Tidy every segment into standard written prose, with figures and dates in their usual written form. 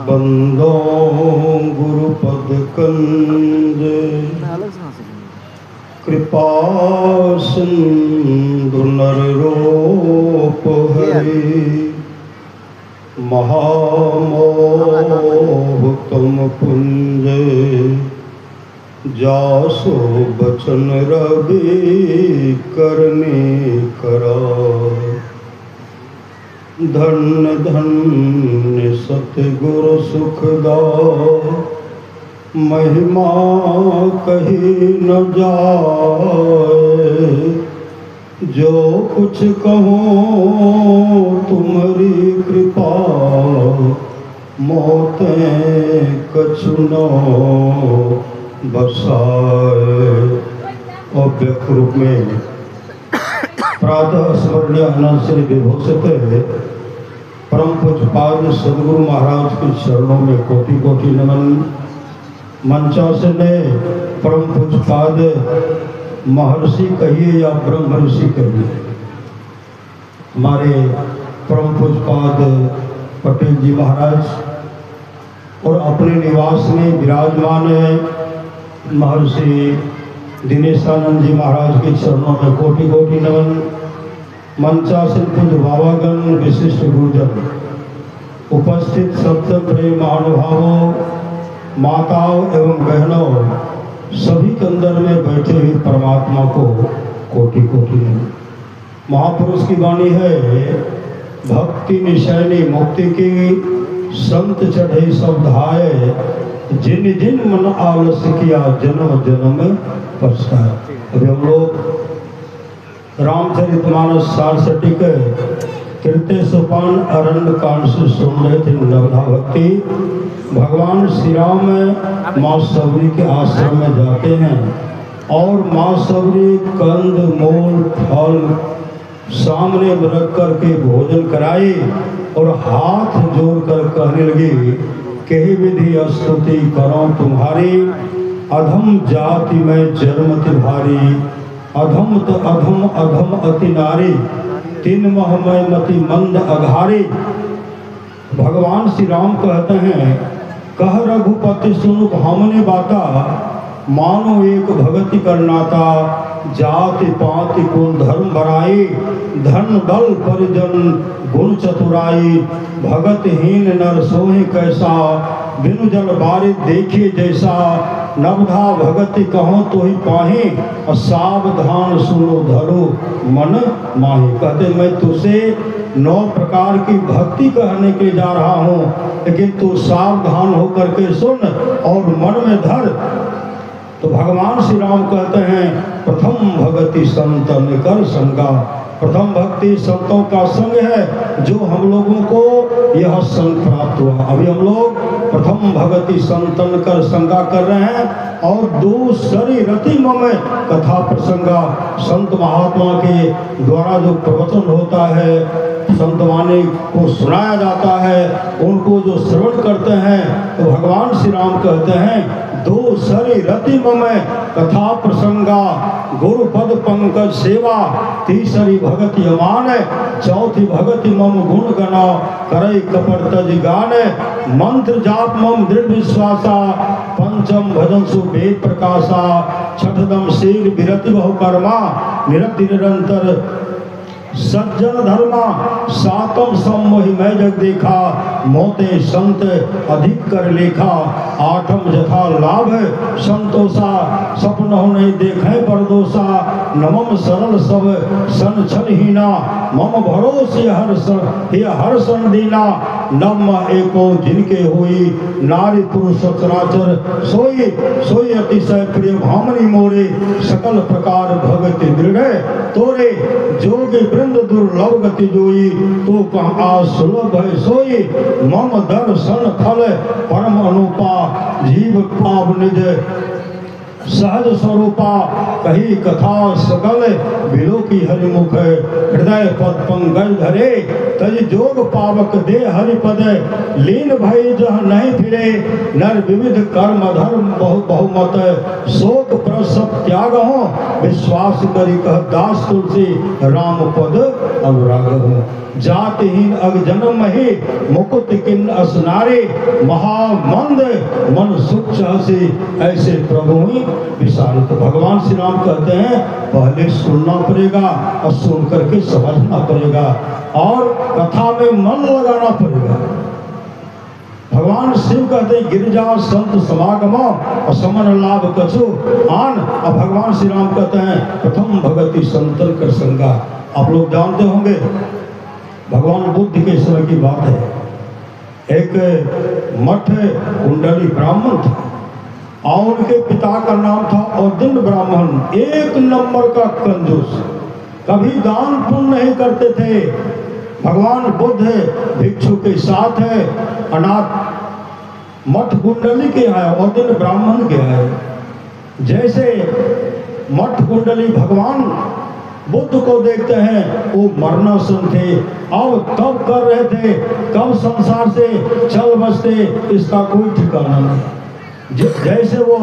बंदो गुरुपद कंज कृपा सिंधु नर रूप हरि महामोह तुम पुंज जासो बचन रवि करने करा धन्य धन्य सतगुरु सुखदा महिमा कही न जाए जो कुछ कहूँ तुम्हारी कृपा मोतें कछु न बसाए। और व्यक्त रूप में प्रातः स्मरणीय आनंद से विभूषित परम पूज्यपाद सदगुरु महाराज के चरणों में कोटि कोटि नमन। मंचासन में परम पूज्यपाद महर्षि कहिए या ब्रह्म ऋषि कहिए, हमारे परम पूज्यपाद पटेल जी महाराज और अपने निवास में विराजमान महर्षि दिनेशानंद जी महाराज के चरणों में कोटि कोटि नमन। मंचासन पूज्य बाबागण, विशिष्ट गुरुजन, उपस्थित सप्तम प्रेम महानुभावों, माताओं एवं बहनों, सभी के अंदर में बैठे हुए परमात्मा को कोटि कोटि नमन। महापुरुष की वाणी है, भक्ति निशैनी मुक्ति की संत चढ़े सब धाये, जिन जिन मन आलस्य किया जन्म जन्म पछताए। अभी हम लोग रामचरितमानस सारसटिक तृतीय सोपान अरण्य कांड से सुन रहे थे नवधा भक्ति। भगवान श्री राम माँ सबरी के आश्रम में जाते हैं और माँ सबरी कंद मूल फल सामने रख करके भोजन कराई और हाथ जोड़कर कहने लगी, कही विधि स्तुति करो तुम्हारी, अधम जाति में जन्मति भारी, अधम तो अधम अधम अति नारी, तीन महमय मति मंद अघारी। भगवान श्री राम कहते हैं, कह रघुपति सुनु भामने बाता, मानो एक भगति करनाता, जाति पाति कुल धर्म बराई, धन बल परिजन गुण चतुराई, भगतहीन नर सोहे कैसा, बिनु जल बारिद देखे जैसा, नवधा भगति कहो तो ही पाहे, सावधान सुनो धरो मन माहे। कहते मैं तुझसे 9 प्रकार की भक्ति कहने के लिए जा रहा हूँ, लेकिन तू सावधान होकर के सुन और मन में धर। तो भगवान श्री राम कहते हैं, प्रथम भगति संतन कर संगा। प्रथम भक्ति संतों का संग है जो हम लोगों को यह संग प्राप्त हुआ। अभी हम लोग प्रथम भगति संतन कर संगा कर रहे हैं और दूसरी रति मम कथा प्रसंगा। संत महात्मा के द्वारा जो प्रवचन होता है, संत वाणी को सुनाया जाता है, उनको जो श्रवण करते हैं, तो भगवान श्री राम कहते हैं, दूसरी रति मम कथा प्रसंगा, गुरु पद पंकज सेवा, तीसरी भगति अमान, चौथी भगति मम गुण गना, करई कपट तज गान, मंत्र जाप मम दृढ़ विश्वासा, पंचम भजन सु वेद प्रकाशा, छठदम शील विरति बहु कर्मा, निरति निरंतर सज्जन धर्मा, सातम सम्मोहि मैं जग देखा, मोते संत अधिक कर लेखा, आठम जथा लाभ संतोषा, सपन हो नहीं देखे परदोषा, नवम सरल सब सन छन हीना, मम भरोसे हर सन दीना, नम एको जिनके हुई, नारी पुरुष सचराचर सोई, सोई अतिशय प्रिय भामनी मोरे, सकल प्रकार भगति दृढ़ तोरे, जोगी वृंद दुर्लभ गति जोई, तो कहा सुलभ है सोई, मम दर्शन फल परम अनुपा, जीव पाव निज सहज स्वरूपा, कही कथा सकल बिलो की हरिमुख, हृदय पद पंकज धरे, तज जोग पावक दे हरिपद, लीन भई जह नहीं फिरे, नर विविध कर्म धर्म बहुमत, शोक प्रसव त्याग हो, विश्वास करी कह दास तुलसी, राम पद अनुराग हो। जातिहीन अग जन्म ही मुकुट किन असनारे महामंद मन सुख से ऐसे प्रभु ही विसारे। तो भगवान श्री राम कहते हैं पहले सुनना पड़ेगा और सुन करके समझना पड़ेगा और कथा में मन लगाना पड़ेगा। भगवान शिव कहते हैं गिरिजा संत समागम और समन लाभ कछु आन। और भगवान श्री राम कहते हैं प्रथम भगति संतन कर संगा। आप लोग जानते होंगे भगवान बुद्ध के समय की बात है, एक मठ कुंडली ब्राह्मण था और उनके पिता का नाम था औदिन ब्राह्मण। एक नंबर का कंजूस, कभी दान पुण्य नहीं करते थे। भगवान बुद्ध भिक्षु के साथ है, अनाथ मठ कुंडली के है, औदिन ब्राह्मण के है। जैसे मठ कुंडली भगवान बुद्ध को देखते हैं वो मरणासन थे और कब कर रहे थे, कब संसार से चल बसते इसका कोई ठिकाना नहीं। जैसे वो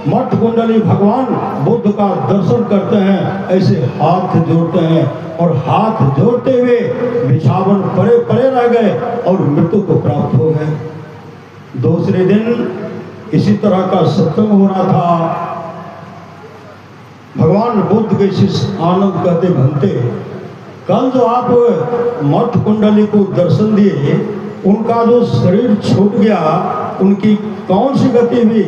मठ कुंडली भगवान बुद्ध का दर्शन करते हैं ऐसे हाथ जोड़ते हैं और हाथ जोड़ते हुए बिछावन पड़े पड़े रह गए और मृत्यु को प्राप्त हो गए। दूसरे दिन इसी तरह का सत्संग हो रहा था। भगवान बुद्ध के शिष्य आनंद कहते भंते कल जो आप मठ कुंडली को दर्शन दिए उनका जो शरीर छूट गया उनकी कौन सी गति हुई?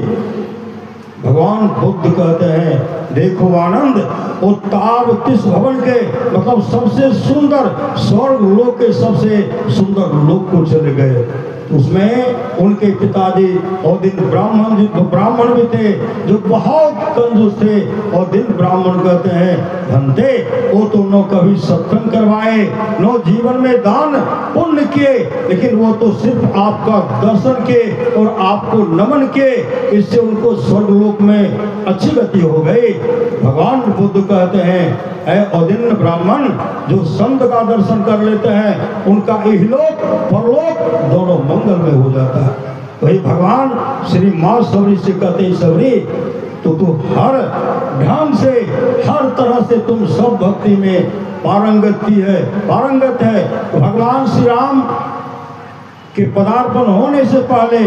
भगवान बुद्ध कहते हैं देखो आनंद वो ताव तिस भवन के मतलब सबसे सुंदर स्वर्ग लोक के सबसे सुंदर लोक को चले गए। उसमें उनके पिताजी औदिन ब्राह्मण जी तो ब्राह्मण भी थे जो बहुत कंजूस थे। औदिन ब्राह्मण कहते हैं धनते वो तो न कभी सत्संग करवाए न जीवन में दान पुण्य किए, लेकिन वो तो सिर्फ आपका दर्शन किए और आपको नमन किए, इससे उनको स्वर्गलोक में अच्छी गति हो गई। भगवान बुद्ध कहते हैं औदिन ब्राह्मण जो संत का दर्शन कर लेते हैं उनका इहलोक परलोक दोनों मंगल में हो जाता है। वही भगवान श्री माँ सबरी से कहते हैं सबरी तो तू हर ढंग से हर तरह से तुम सब भक्ति में पारंगत है। भगवान श्री राम के पदार्पण होने से पहले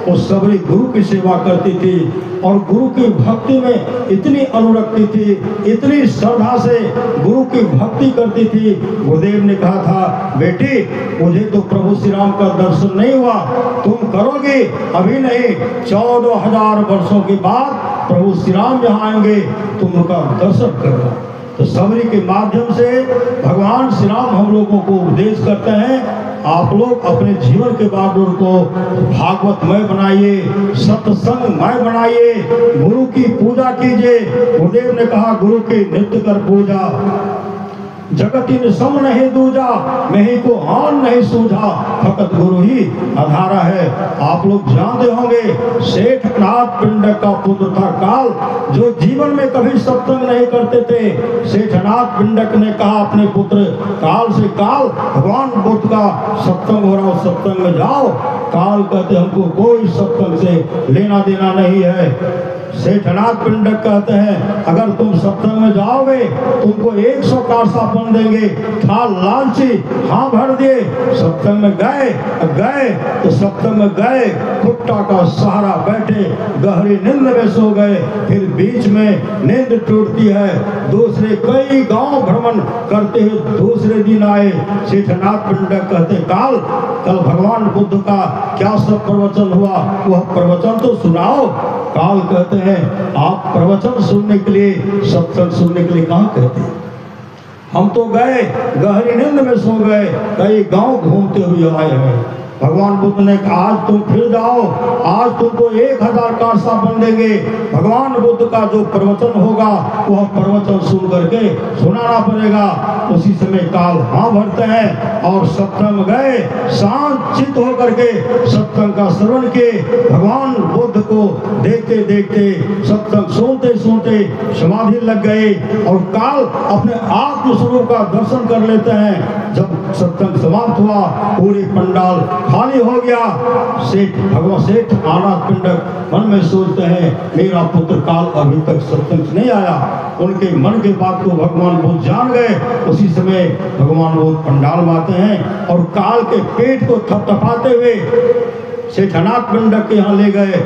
वो सबरी गुरु की सेवा करती थी और गुरु की भक्ति में इतनी अनुरक्ति थी, इतनी श्रद्धा से गुरु की भक्ति करती थी। गुरुदेव ने कहा था बेटी मुझे तो प्रभु श्री राम का दर्शन नहीं हुआ, तुम करोगे अभी नहीं, 14,000 वर्षों के बाद प्रभु श्री राम यहाँ आएंगे, तुम उनका दर्शन करना। तो सबरी के माध्यम से भगवान श्री राम हम लोगों को उपदेश करते हैं आप लोग अपने जीवन के बागडोर को भागवतमय बनाइए, सत्संगमय बनाइए, गुरु की पूजा कीजिए। गुरुदेव ने कहा गुरु की नित्य कर पूजा, जगत इन सम नहीं दूजा, मैं ही को आन नहीं सूझा, फकत गुरु ही आधारा है। आप लोग जानते होंगे सेठनाथ पिंडक का पुत्र था काल, जो जीवन में कभी सत्संग नहीं करते थे। सेठनाथ पिंडक ने कहा अपने पुत्र काल से काल भगवान बुद्ध का सत्संग हो रहा, सत्संग में जाओ। काल कहते हमको कोई सत्संग से लेना देना नहीं है। सेठनाथ पिंडक कहते हैं अगर तुम सत्संग में जाओगे तुमको 100 कांसापन देंगे, था लालची हाँ भर दिए। सत्संग में गए तो सत्संग में गए कुत्ता का सहारा बैठे गहरी नींद में सो गए। फिर बीच में नींद टूटती है, दूसरे कई गांव भ्रमण करते हुए दूसरे दिन आए। सेठनाथ पिंडक कहते कल भगवान बुद्ध का क्या सब प्रवचन हुआ, वह प्रवचन तो सुनाओ। काल कहते हैं आप प्रवचन सुनने के लिए सत्संग सुनने के लिए कहाँ कहते हैं, हम तो गए गहरी नींद में सो गए, कई गांव घूमते हुए आए हैं। भगवान बुद्ध ने कहा आज तुम फिर जाओ, आज तुमको 1000 कांसापन देंगे। भगवान बुद्ध का जो प्रवचन होगा वह प्रवचन सुन करके सुनाना पड़ेगा। उसी समय काल हाँ भरते हैं और सत्संग गए, शांत चित्त होकर के सत्संग का श्रवण किए। भगवान बुद्ध को देखते देखते सत्संग सुनते सुनते समाधि लग गए और काल अपने आत्म स्वरूप का दर्शन कर लेते हैं। जब सत्संग समाप्त हुआ पूरे पंडाल खाली हो गया। सेठ आनंद पिंडक मन में सोचते हैं मेरा पुत्र काल अभी तक सत्संग नहीं आया, उनके मन के बात को भगवान बुद्ध जान गए। उसी समय भगवान बुद्ध पंडाल में आते हैं और काल के पेट को थपथपाते हुए सेठनाथ पिंडक के यहाँ ले गए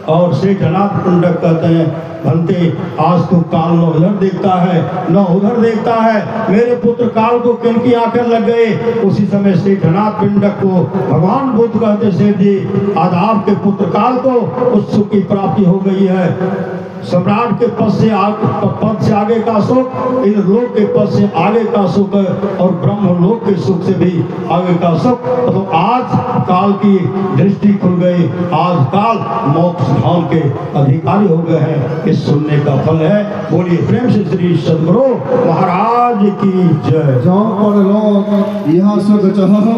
और सेठनाथ पिंडक कहते हैं, भंते आज तो काल न उधर देखता है न उधर देखता है, मेरे पुत्र काल को किनकी आंखें लग गए। उसी समय सेठनाथ पिंडक को भगवान बुद्ध कहते, सेठ जी आज आपके पुत्र काल को उस सुख की प्राप्ति हो गई है। सम्राट के पद से आगे का सुख, इन लोक के पद से आगे का सुख और ब्रह्म लोक के सुख से भी आगे का सुख। तो आज काल की दृष्टि खुल गई, आज काल मोक्ष धाम के अधिकारी हो गए हैं। इस सुनने का फल है। बोलिए प्रेम से श्री सद्गुरु महाराज की जय। जाओ पर लोग यहाँ सुख चाहो,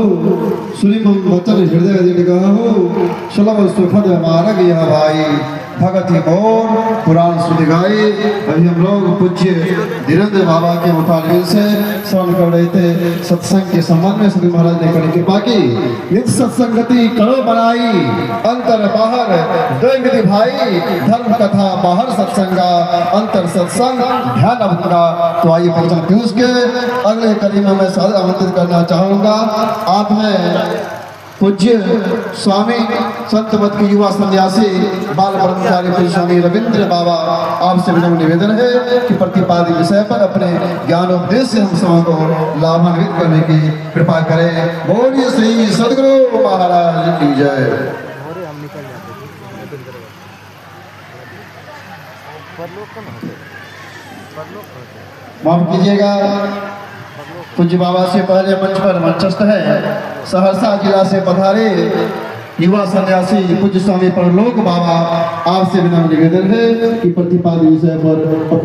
सुनी वचन हृदय हो, सुलभ सुखद मार्ग यह भाई, भगत ही मोर पुराण सुध गाए। अभी हम लोग पूज्य धीरेन्द्र बाबा के मुताबिक से श्रवण कर रहे थे सत्संग के संबंध में। सभी महाराज ने कड़ी कृपा की, नित्य सत्संगति करो बनाई, अंतर बाहर दो विधि भाई, धर्म कथा बाहर सत्संगा, अंतर सत्संग ध्यान अभंगा। तो आइए प्रवचन पीयूष के अगले कड़ी में मैं सादर आमंत्रित करना चाहूँगा। आप में पूज्य स्वामी संत मत के युवा सन्यासी बाल ब्रह्मचारी पूज्य स्वामी रविंद्र बाबा, आपसे विनम्र निवेदन है कि प्रतिपादित विषय पर अपने ज्ञान उपदेश से हम सबों को लाभान्वित करने की कृपा करें। बोलिए श्री सद्गुरु महाराज की जय। माफ कीजिएगा, पूज्य बाबा से पहले मंच पर मंचस्थ है सहरसा जिला से पधारे युवा सन्यासी पूज्य स्वामी परलोक बाबा, आपसे विनम्र निवेदन है कि प्रतिपादित विषय पर